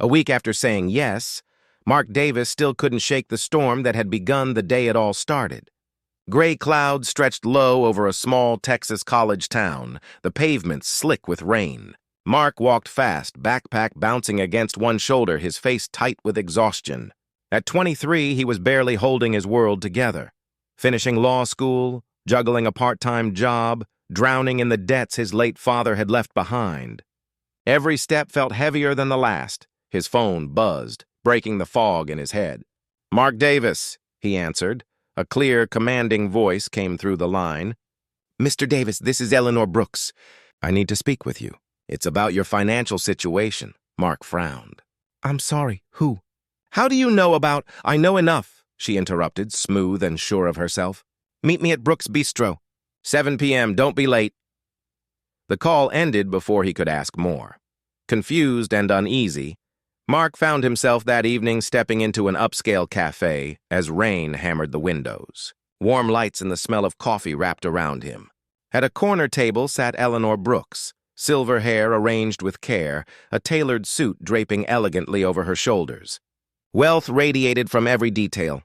A week after saying yes, Mark Davis still couldn't shake the storm that had begun the day it all started. Gray clouds stretched low over a small Texas college town, the pavements slick with rain. Mark walked fast, backpack bouncing against one shoulder, his face tight with exhaustion. At 23, he was barely holding his world together. Finishing law school, juggling a part-time job, drowning in the debts his late father had left behind. Every step felt heavier than the last. His phone buzzed, breaking the fog in his head. "Mark Davis," he answered. A clear, commanding voice came through the line. "Mr. Davis, this is Eleanor Brooks. I need to speak with you. It's about your financial situation." Mark frowned. "I'm sorry, who?" "How do you know about—" "I know enough," she interrupted, smooth and sure of herself. "Meet me at Brooks Bistro. 7 p.m., don't be late." The call ended before he could ask more. Confused and uneasy, Mark found himself that evening stepping into an upscale cafe as rain hammered the windows. Warm lights and the smell of coffee wrapped around him. At a corner table sat Eleanor Brooks, silver hair arranged with care, a tailored suit draping elegantly over her shoulders. Wealth radiated from every detail.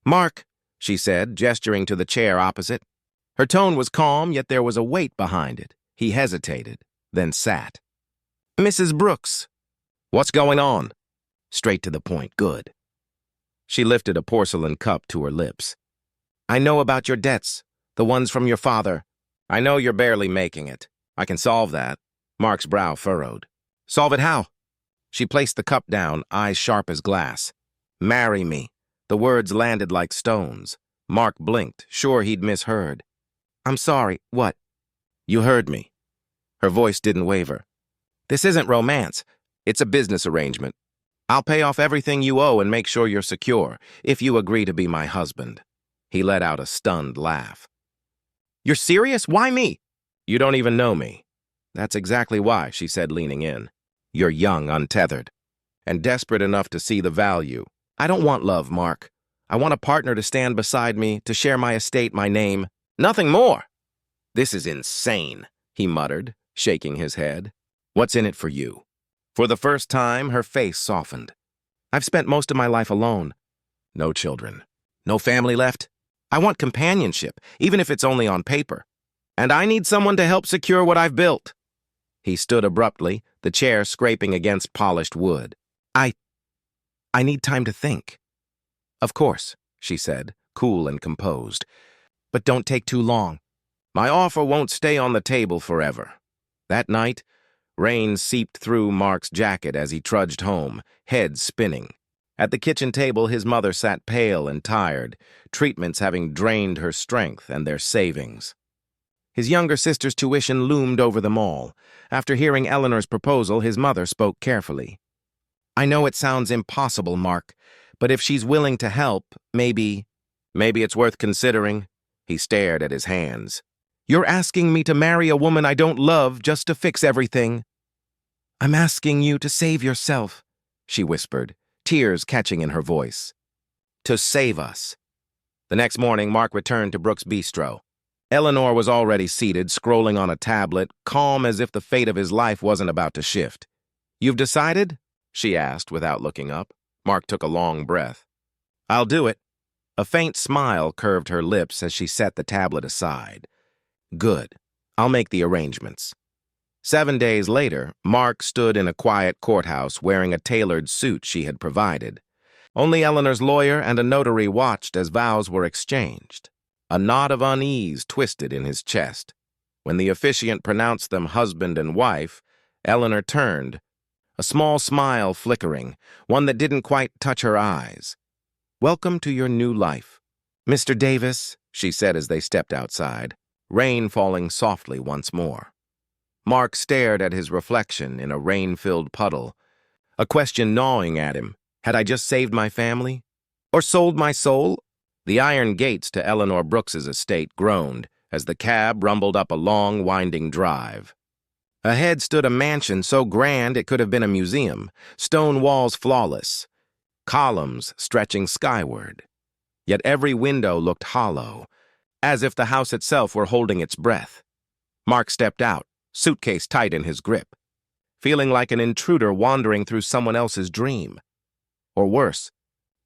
"Mark," she said, gesturing to the chair opposite. Her tone was calm, yet there was a weight behind it. He hesitated, then sat. "Mrs. Brooks." "What's going on?" "Straight to the point, good." She lifted a porcelain cup to her lips. "I know about your debts, the ones from your father." "I know you're barely making it. I can solve that." Mark's brow furrowed. "Solve it how?" She placed the cup down, eyes sharp as glass. "Marry me." The words landed like stones. Mark blinked, sure he'd misheard. "I'm sorry, what?" "You heard me." Her voice didn't waver. "This isn't romance. It's a business arrangement. I'll pay off everything you owe and make sure you're secure, if you agree to be my husband." He let out a stunned laugh. "You're serious? Why me?" "You don't even know me." "That's exactly why," she said, leaning in. "You're young, untethered, and desperate enough to see the value. I don't want love, Mark. I want a partner to stand beside me, to share my estate, my name. Nothing more." "This is insane," he muttered, shaking his head. "What's in it for you?" For the first time, her face softened. "I've spent most of my life alone. No children. No family left. I want companionship, even if it's only on paper. And I need someone to help secure what I've built." He stood abruptly, the chair scraping against polished wood. I need time to think." "Of course," she said, cool and composed. "But don't take too long. My offer won't stay on the table forever." That night, rain seeped through Mark's jacket as he trudged home, head spinning. At the kitchen table, his mother sat pale and tired, treatments having drained her strength and their savings. His younger sister's tuition loomed over them all. After hearing Eleanor's proposal, his mother spoke carefully. "I know it sounds impossible, Mark, but if she's willing to help, maybe it's worth considering." He stared at his hands. "You're asking me to marry a woman I don't love just to fix everything." "I'm asking you to save yourself," she whispered, tears catching in her voice. "To save us." The next morning, Mark returned to Brooks Bistro. Eleanor was already seated, scrolling on a tablet, calm as if the fate of his life wasn't about to shift. "You've decided?" she asked without looking up. Mark took a long breath. "I'll do it." A faint smile curved her lips as she set the tablet aside. "Good. I'll make the arrangements." 7 days later, Mark stood in a quiet courthouse wearing a tailored suit she had provided. Only Eleanor's lawyer and a notary watched as vows were exchanged. A knot of unease twisted in his chest. When the officiant pronounced them husband and wife, Eleanor turned, a small smile flickering, one that didn't quite touch her eyes. "Welcome to your new life." "Mr. Davis," she said as they stepped outside, rain falling softly once more. Mark stared at his reflection in a rain-filled puddle, a question gnawing at him. Had I just saved my family? Or sold my soul? The iron gates to Eleanor Brooks's estate groaned as the cab rumbled up a long, winding drive. Ahead stood a mansion so grand it could have been a museum, stone walls flawless, columns stretching skyward. Yet every window looked hollow, as if the house itself were holding its breath. Mark stepped out, suitcase tight in his grip. feeling like an intruder wandering through someone else's dream. Or worse,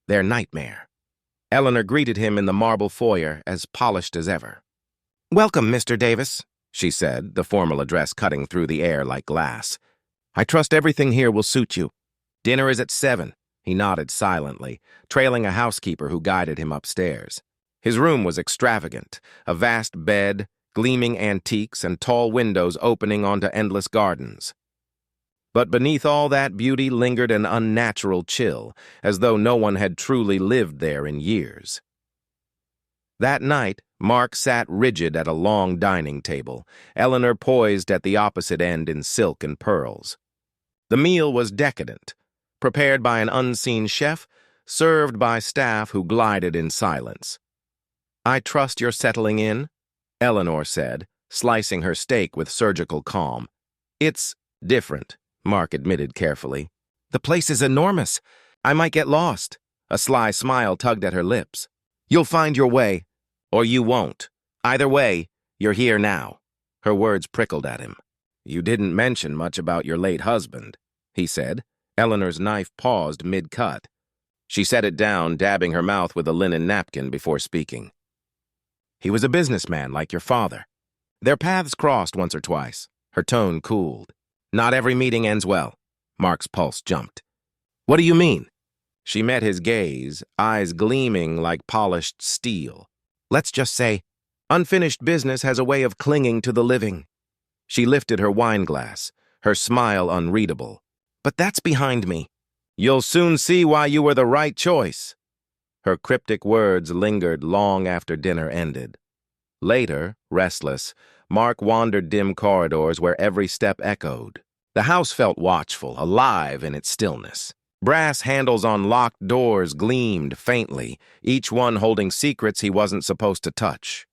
their nightmare. Eleanor greeted him in the marble foyer, as polished as ever. "Welcome, Mr. Davis," she said, the formal address cutting through the air like glass. "I trust everything here will suit you. Dinner is at 7. He nodded silently, trailing a housekeeper who guided him upstairs. His room was extravagant, a vast bed, gleaming antiques, and tall windows opening onto endless gardens. But beneath all that beauty lingered an unnatural chill, as though no one had truly lived there in years. That night, Mark sat rigid at a long dining table, Eleanor poised at the opposite end in silk and pearls. The meal was decadent, prepared by an unseen chef, served by staff who glided in silence. "I trust you're settling in," Eleanor said, slicing her steak with surgical calm. "It's different," Mark admitted carefully. "The place is enormous. I might get lost." A sly smile tugged at her lips. "You'll find your way, or you won't. Either way, you're here now." Her words prickled at him. "You didn't mention much about your late husband," he said. Eleanor's knife paused mid-cut. She set it down, dabbing her mouth with a linen napkin before speaking. "He was a businessman like your father. Their paths crossed once or twice." Her tone cooled. "Not every meeting ends well." Mark's pulse jumped. "What do you mean?" She met his gaze, eyes gleaming like polished steel. "Let's just say, unfinished business has a way of clinging to the living." She lifted her wineglass, her smile unreadable. "But that's behind me." "You'll soon see why you were the right choice." Her cryptic words lingered long after dinner ended. Later, restless, Mark wandered dim corridors where every step echoed. The house felt watchful, alive in its stillness. Brass handles on locked doors gleamed faintly, each one holding secrets he wasn't supposed to touch.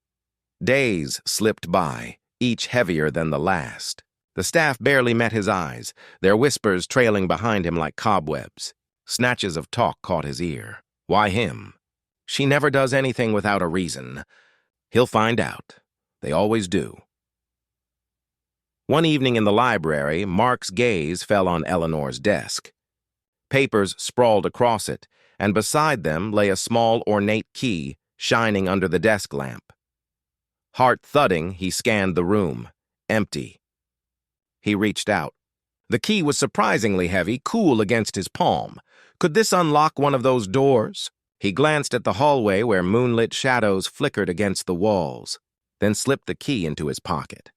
Days slipped by, each heavier than the last. The staff barely met his eyes, their whispers trailing behind him like cobwebs. Snatches of talk caught his ear. Why him? She never does anything without a reason. He'll find out. They always do. One evening in the library, Mark's gaze fell on Eleanor's desk. Papers sprawled across it, and beside them lay a small ornate key shining under the desk lamp. Heart thudding, he scanned the room. Empty. He reached out. The key was surprisingly heavy, cool against his palm. Could this unlock one of those doors? He glanced at the hallway where moonlit shadows flickered against the walls, then slipped the key into his pocket.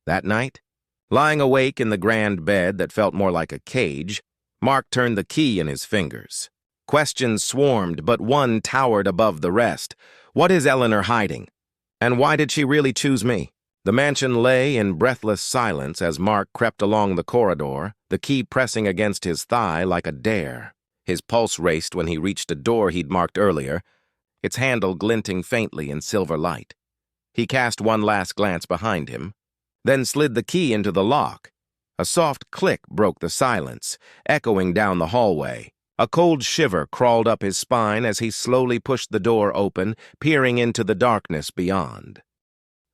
That night, lying awake in the grand bed that felt more like a cage, Mark turned the key in his fingers. Questions swarmed, but one towered above the rest. What is Eleanor hiding? And why did she really choose me? The mansion lay in breathless silence as Mark crept along the corridor, the key pressing against his thigh like a dare. His pulse raced when he reached a door he'd marked earlier, its handle glinting faintly in silver light. He cast one last glance behind him, then slid the key into the lock. A soft click broke the silence, echoing down the hallway. A cold shiver crawled up his spine as he slowly pushed the door open, peering into the darkness beyond.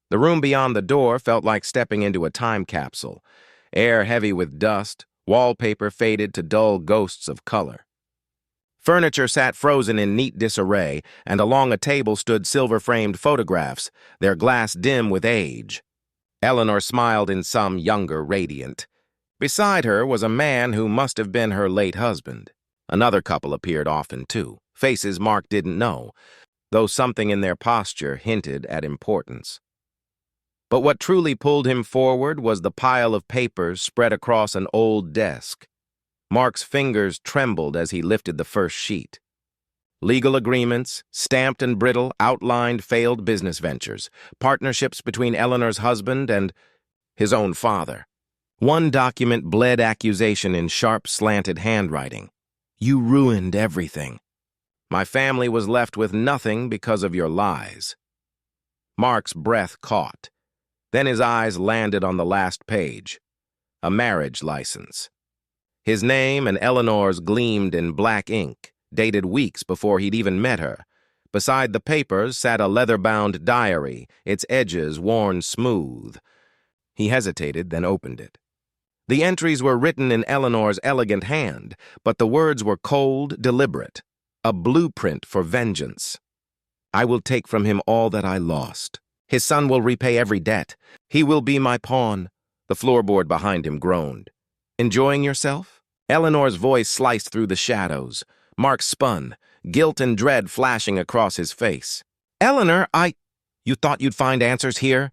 The room beyond the door felt like stepping into a time capsule, air heavy with dust, wallpaper faded to dull ghosts of color. Furniture sat frozen in neat disarray, and along a table stood silver-framed photographs, their glass dim with age. Eleanor smiled in some younger radiant. Beside her was a man who must have been her late husband. Another couple appeared often, too, faces Mark didn't know, though something in their posture hinted at importance. But what truly pulled him forward was the pile of papers spread across an old desk. Mark's fingers trembled as he lifted the first sheet. Legal agreements, stamped and brittle, outlined failed business ventures, partnerships between Eleanor's husband and his own father. One document bled accusation in sharp, slanted handwriting. "You ruined everything. My family was left with nothing because of your lies." Mark's breath caught. Then his eyes landed on the last page, a marriage license. His name and Eleanor's gleamed in black ink, dated weeks before he'd even met her. Beside the papers sat a leather-bound diary, its edges worn smooth. He hesitated, then opened it. The entries were written in Eleanor's elegant hand, but the words were cold, deliberate. A blueprint for vengeance. I will take from him all that I lost. His son will repay every debt. He will be my pawn. The floorboard behind him groaned. Enjoying yourself? Eleanor's voice sliced through the shadows. Mark spun, guilt and dread flashing across his face. Eleanor, You thought you'd find answers here?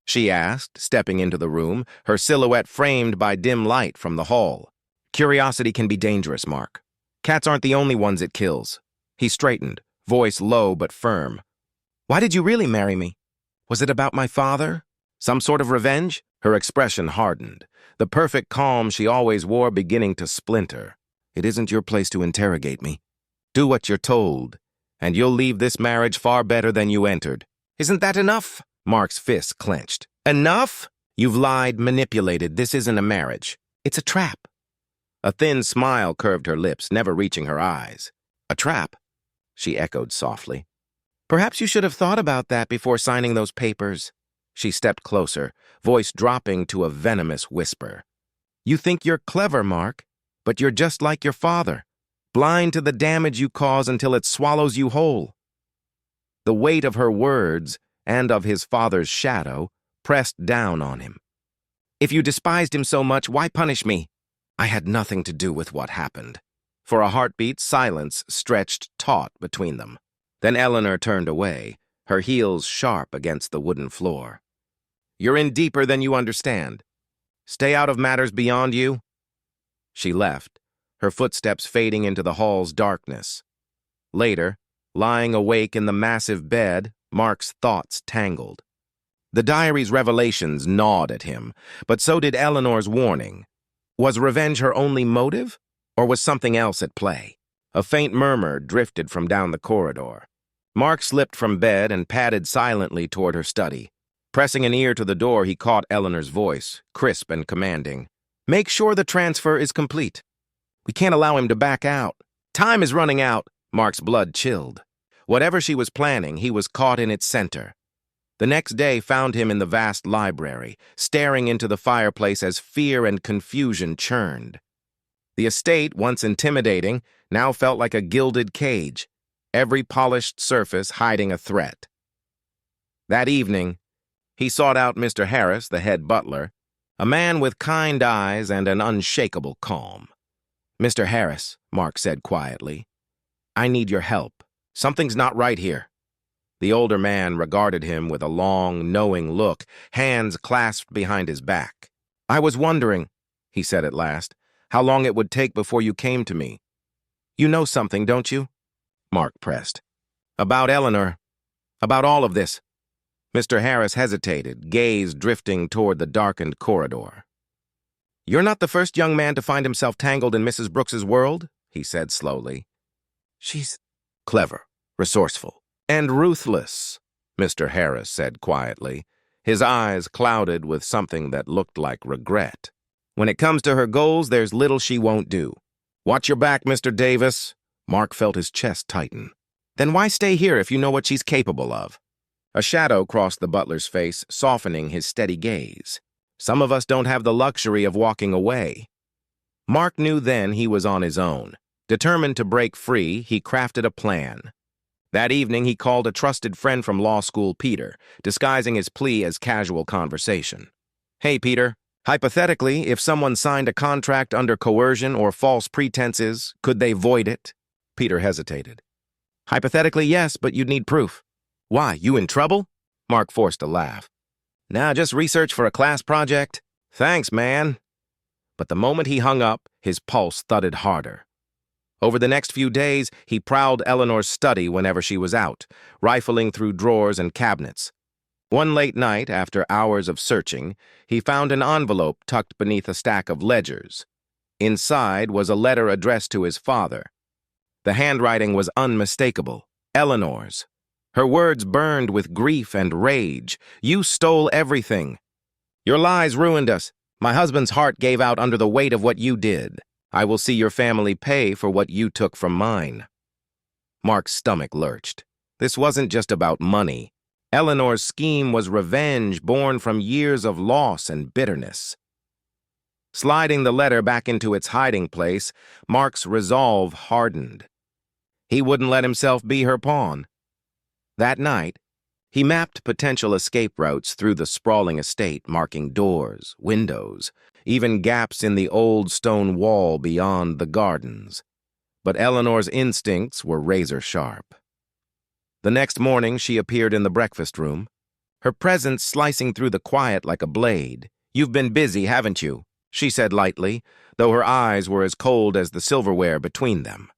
She asked, stepping into the room, her silhouette framed by dim light from the hall. Curiosity can be dangerous, Mark. Cats aren't the only ones it kills. He straightened, voice low but firm. Why did you really marry me? Was it about my father? Some sort of revenge? Her expression hardened, the perfect calm she always wore beginning to splinter. It isn't your place to interrogate me. Do what you're told, and you'll leave this marriage far better than you entered. Isn't that enough? Mark's fist clenched. Enough? You've lied, manipulated. This isn't a marriage. It's a trap. A thin smile curved her lips, never reaching her eyes. A trap? She echoed softly. Perhaps you should have thought about that before signing those papers. She stepped closer, voice dropping to a venomous whisper. You think you're clever, Mark, but you're just like your father, blind to the damage you cause until it swallows you whole. The weight of her words, and of his father's shadow, pressed down on him. If you despised him so much, why punish me? I had nothing to do with what happened. For a heartbeat, silence stretched taut between them. Then Eleanor turned away, her heels sharp against the wooden floor. You're in deeper than you understand. Stay out of matters beyond you. She left, her footsteps fading into the hall's darkness. Later, lying awake in the massive bed, Mark's thoughts tangled. The diary's revelations gnawed at him, but so did Eleanor's warning. Was revenge her only motive, or was something else at play? A faint murmur drifted from down the corridor. Mark slipped from bed and padded silently toward her study. Pressing an ear to the door, he caught Eleanor's voice, crisp and commanding. Make sure the transfer is complete. We can't allow him to back out. Time is running out. Mark's blood chilled. Whatever she was planning, he was caught in its center. The next day found him in the vast library, staring into the fireplace as fear and confusion churned. The estate, once intimidating, now felt like a gilded cage, every polished surface hiding a threat. That evening, he sought out Mr. Harris, the head butler, a man with kind eyes and an unshakable calm. Mr. Harris, Mark said quietly, I need your help. Something's not right here. The older man regarded him with a long, knowing look, hands clasped behind his back. I was wondering, he said at last, how long it would take before you came to me. You know something, don't you? Mark pressed. About Eleanor. About all of this. Mr. Harris hesitated, gaze drifting toward the darkened corridor. You're not the first young man to find himself tangled in Mrs. Brooks's world, he said slowly. She's clever, resourceful, and ruthless, Mr. Harris said quietly, his eyes clouded with something that looked like regret. When it comes to her goals, there's little she won't do. Watch your back, Mr. Davis. Mark felt his chest tighten. Then why stay here if you know what she's capable of? A shadow crossed the butler's face, softening his steady gaze. Some of us don't have the luxury of walking away. Mark knew then he was on his own. Determined to break free, he crafted a plan. That evening, he called a trusted friend from law school, Peter, disguising his plea as casual conversation. Hey, Peter, hypothetically, if someone signed a contract under coercion or false pretenses, could they void it? Peter hesitated. Hypothetically, yes, but you'd need proof. Why, you in trouble? Mark forced a laugh. Nah, just research for a class project. Thanks, man. But the moment he hung up, his pulse thudded harder. Over the next few days, he prowled Eleanor's study whenever she was out, rifling through drawers and cabinets. One late night, after hours of searching, he found an envelope tucked beneath a stack of ledgers. Inside was a letter addressed to his father. The handwriting was unmistakable, Eleanor's. Her words burned with grief and rage. You stole everything. Your lies ruined us. My husband's heart gave out under the weight of what you did. I will see your family pay for what you took from mine. Mark's stomach lurched. This wasn't just about money. Eleanor's scheme was revenge born from years of loss and bitterness. Sliding the letter back into its hiding place, Mark's resolve hardened. He wouldn't let himself be her pawn. That night, he mapped potential escape routes through the sprawling estate, marking doors, windows, even gaps in the old stone wall beyond the gardens. But Eleanor's instincts were razor-sharp. The next morning, she appeared in the breakfast room, her presence slicing through the quiet like a blade. "You've been busy, haven't you?" she said lightly, though her eyes were as cold as the silverware between them.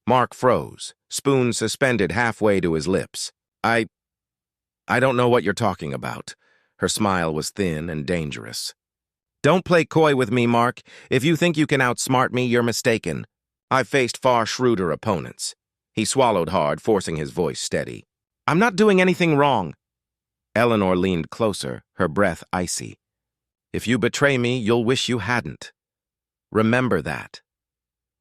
Mark froze, spoon suspended halfway to his lips. I don't know what you're talking about." Her smile was thin and dangerous. "Don't play coy with me, Mark. If you think you can outsmart me, you're mistaken. I've faced far shrewder opponents." He swallowed hard, forcing his voice steady. "I'm not doing anything wrong." Eleanor leaned closer, her breath icy. "If you betray me, you'll wish you hadn't. Remember that."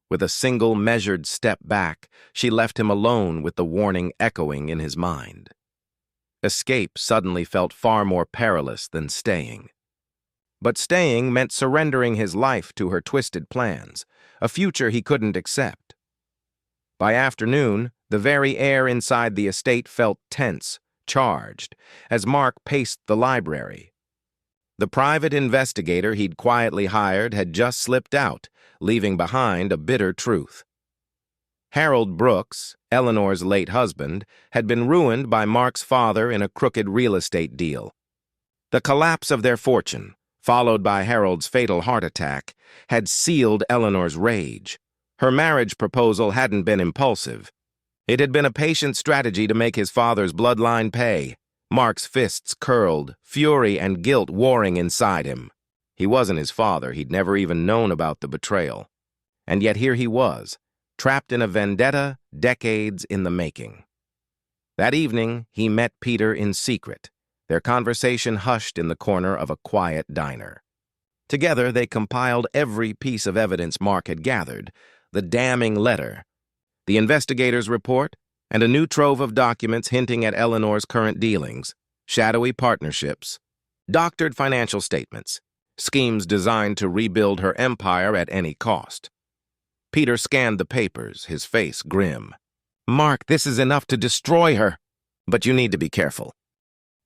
With a single measured step back, she left him alone with the warning echoing in his mind. Escape suddenly felt far more perilous than staying. But staying meant surrendering his life to her twisted plans, a future he couldn't accept. By afternoon, the very air inside the estate felt tense, charged, as Mark paced the library. The private investigator he'd quietly hired had just slipped out, leaving behind a bitter truth. Harold Brooks, Eleanor's late husband, had been ruined by Mark's father in a crooked real estate deal. The collapse of their fortune, followed by Harold's fatal heart attack, had sealed Eleanor's rage. Her marriage proposal hadn't been impulsive. It had been a patient strategy to make his father's bloodline pay. Mark's fists curled, fury and guilt warring inside him. He wasn't his father, he'd never even known about the betrayal. And yet here he was, trapped in a vendetta decades in the making. That evening, he met Peter in secret, their conversation hushed in the corner of a quiet diner. Together, they compiled every piece of evidence Mark had gathered, the damning letter, the investigator's report, and a new trove of documents hinting at Eleanor's current dealings, shadowy partnerships, doctored financial statements, schemes designed to rebuild her empire at any cost. Peter scanned the papers, his face grim. "Mark, this is enough to destroy her. But you need to be careful.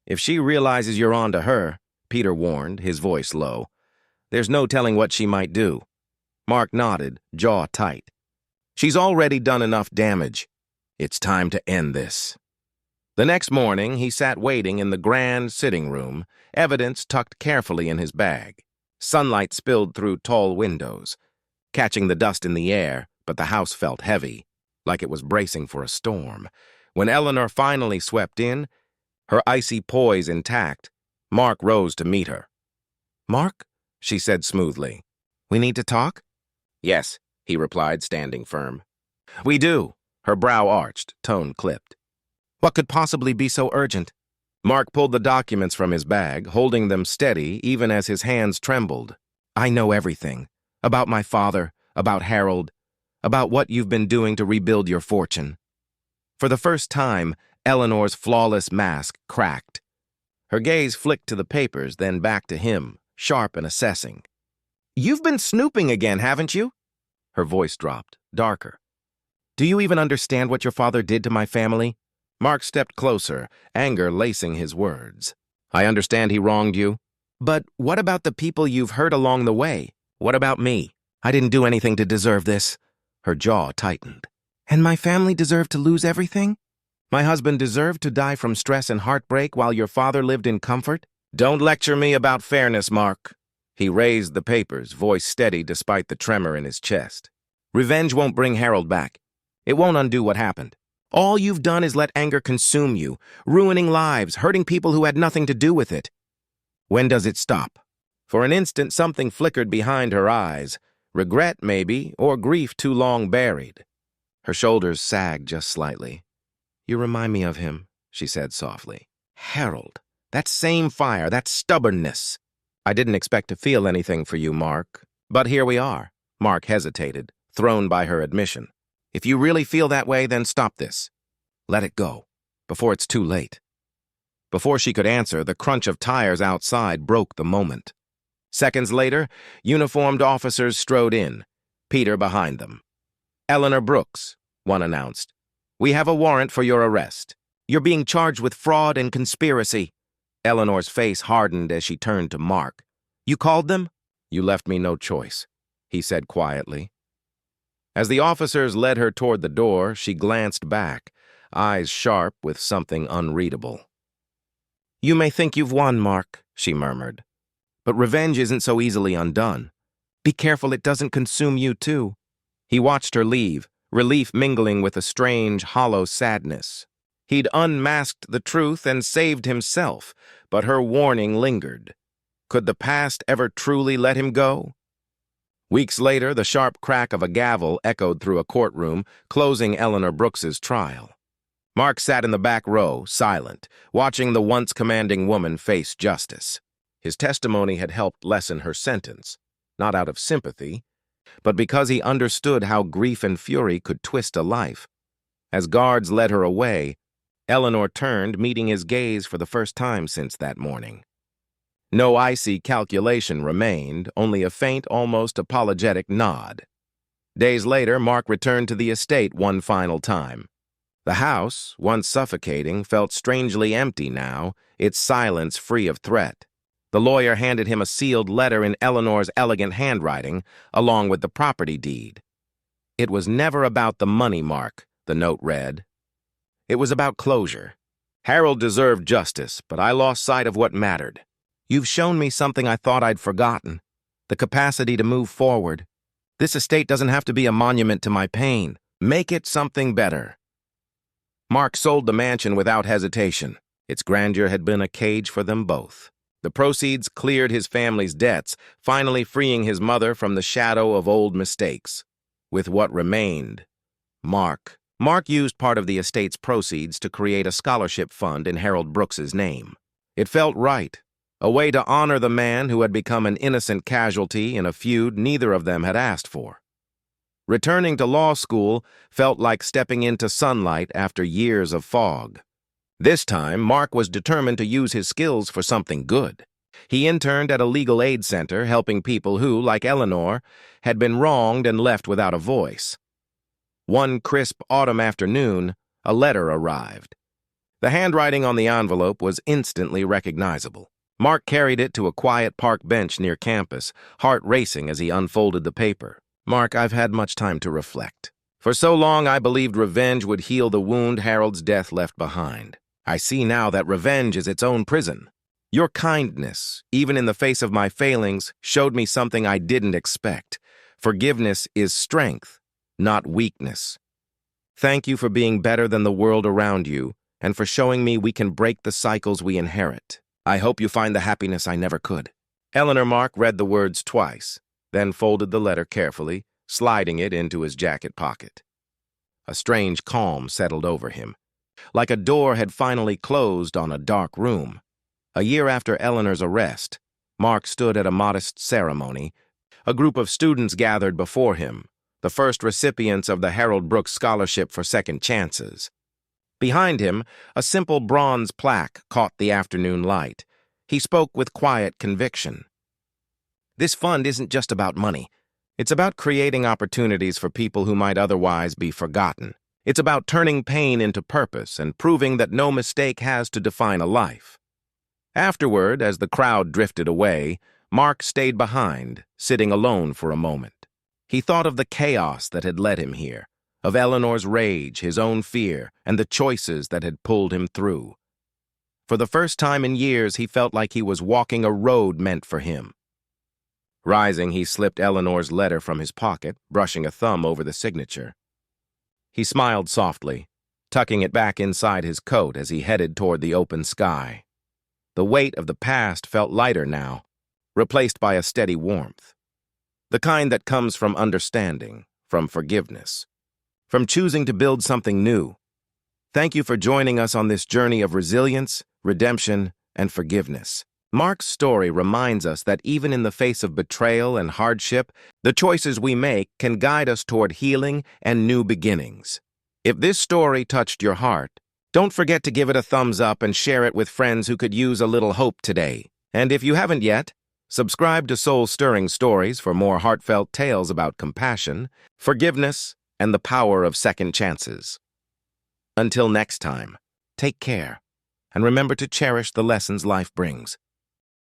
If she realizes you're on to her," Peter warned, his voice low, "there's no telling what she might do." Mark nodded, jaw tight. "She's already done enough damage. It's time to end this." The next morning, he sat waiting in the grand sitting room, evidence tucked carefully in his bag. Sunlight spilled through tall windows, catching the dust in the air, but the house felt heavy, like it was bracing for a storm. When Eleanor finally swept in, her icy poise intact, Mark rose to meet her. "Mark," she said smoothly, "we need to talk?" "Yes," he replied, standing firm. "We do." Her brow arched, tone clipped. "What could possibly be so urgent?" Mark pulled the documents from his bag, holding them steady even as his hands trembled. "I know everything. About my father, about Harold, about what you've been doing to rebuild your fortune." For the first time, Eleanor's flawless mask cracked. Her gaze flicked to the papers, then back to him, sharp and assessing. "You've been snooping again, haven't you?" Her voice dropped, darker. "Do you even understand what your father did to my family?" Mark stepped closer, anger lacing his words. "I understand he wronged you. But what about the people you've hurt along the way? What about me? I didn't do anything to deserve this." Her jaw tightened. "And my family deserved to lose everything? My husband deserved to die from stress and heartbreak while your father lived in comfort?" "Don't lecture me about fairness, Mark." He raised the papers, voice steady despite the tremor in his chest. "Revenge won't bring Harold back. It won't undo what happened. All you've done is let anger consume you, ruining lives, hurting people who had nothing to do with it. When does it stop?" For an instant, something flickered behind her eyes. Regret, maybe, or grief too long buried. Her shoulders sagged just slightly. "You remind me of him," she said softly. "Harold. That same fire, that stubbornness." "I didn't expect to feel anything for you, Mark. But here we are." Mark hesitated, thrown by her admission. "If you really feel that way, then stop this. Let it go, before it's too late." Before she could answer, the crunch of tires outside broke the moment. Seconds later, uniformed officers strode in, Peter behind them. "Eleanor Brooks," one announced. "We have a warrant for your arrest. You're being charged with fraud and conspiracy." Eleanor's face hardened as she turned to Mark. "You called them?" "You left me no choice," he said quietly. As the officers led her toward the door, she glanced back, eyes sharp with something unreadable. "You may think you've won, Mark," she murmured. "But revenge isn't so easily undone. Be careful it doesn't consume you, too." He watched her leave, relief mingling with a strange, hollow sadness. He'd unmasked the truth and saved himself, but her warning lingered. Could the past ever truly let him go? Weeks later, the sharp crack of a gavel echoed through a courtroom, closing Eleanor Brooks's trial. Mark sat in the back row, silent, watching the once commanding woman face justice. His testimony had helped lessen her sentence, not out of sympathy, but because he understood how grief and fury could twist a life. As guards led her away, Eleanor turned, meeting his gaze for the first time since that morning. No icy calculation remained, only a faint, almost apologetic nod. Days later, Mark returned to the estate one final time. The house, once suffocating, felt strangely empty now, its silence free of threat. The lawyer handed him a sealed letter in Eleanor's elegant handwriting, along with the property deed. "It was never about the money, Mark," the note read. "It was about closure. Harold deserved justice, but I lost sight of what mattered. You've shown me something I thought I'd forgotten, the capacity to move forward. This estate doesn't have to be a monument to my pain. Make it something better." Mark sold the mansion without hesitation. Its grandeur had been a cage for them both. The proceeds cleared his family's debts, finally freeing his mother from the shadow of old mistakes. With what remained, Mark used part of the estate's proceeds to create a scholarship fund in Harold Brooks's name. It felt right. A way to honor the man who had become an innocent casualty in a feud neither of them had asked for. Returning to law school felt like stepping into sunlight after years of fog. This time, Mark was determined to use his skills for something good. He interned at a legal aid center, helping people who, like Eleanor, had been wronged and left without a voice. One crisp autumn afternoon, a letter arrived. The handwriting on the envelope was instantly recognizable. Mark carried it to a quiet park bench near campus, heart racing as he unfolded the paper. "Mark, I've had much time to reflect. For so long I believed revenge would heal the wound Harold's death left behind. I see now that revenge is its own prison. Your kindness, even in the face of my failings, showed me something I didn't expect. Forgiveness is strength, not weakness. Thank you for being better than the world around you, and for showing me we can break the cycles we inherit. I hope you find the happiness I never could." Mark read the words twice, then folded the letter carefully, sliding it into his jacket pocket. A strange calm settled over him, like a door had finally closed on a dark room. A year after Eleanor's arrest, Mark stood at a modest ceremony. A group of students gathered before him, the first recipients of the Harold Brooks Scholarship for Second Chances. Behind him, a simple bronze plaque caught the afternoon light. He spoke with quiet conviction. "This fund isn't just about money. It's about creating opportunities for people who might otherwise be forgotten. It's about turning pain into purpose and proving that no mistake has to define a life." Afterward, as the crowd drifted away, Mark stayed behind, sitting alone for a moment. He thought of the chaos that had led him here, of Eleanor's rage, his own fear, and the choices that had pulled him through. For the first time in years, he felt like he was walking a road meant for him. Rising, he slipped Eleanor's letter from his pocket, brushing a thumb over the signature. He smiled softly, tucking it back inside his coat as he headed toward the open sky. The weight of the past felt lighter now, replaced by a steady warmth. The kind that comes from understanding, from forgiveness, from choosing to build something new. Thank you for joining us on this journey of resilience, redemption, and forgiveness. Mark's story reminds us that even in the face of betrayal and hardship, the choices we make can guide us toward healing and new beginnings. If this story touched your heart, don't forget to give it a thumbs up and share it with friends who could use a little hope today. And if you haven't yet, Subscribe to Soul-Stirring Stories for more heartfelt tales about compassion, forgiveness, and the power of second chances. Until next time, take care, and remember to cherish the lessons life brings.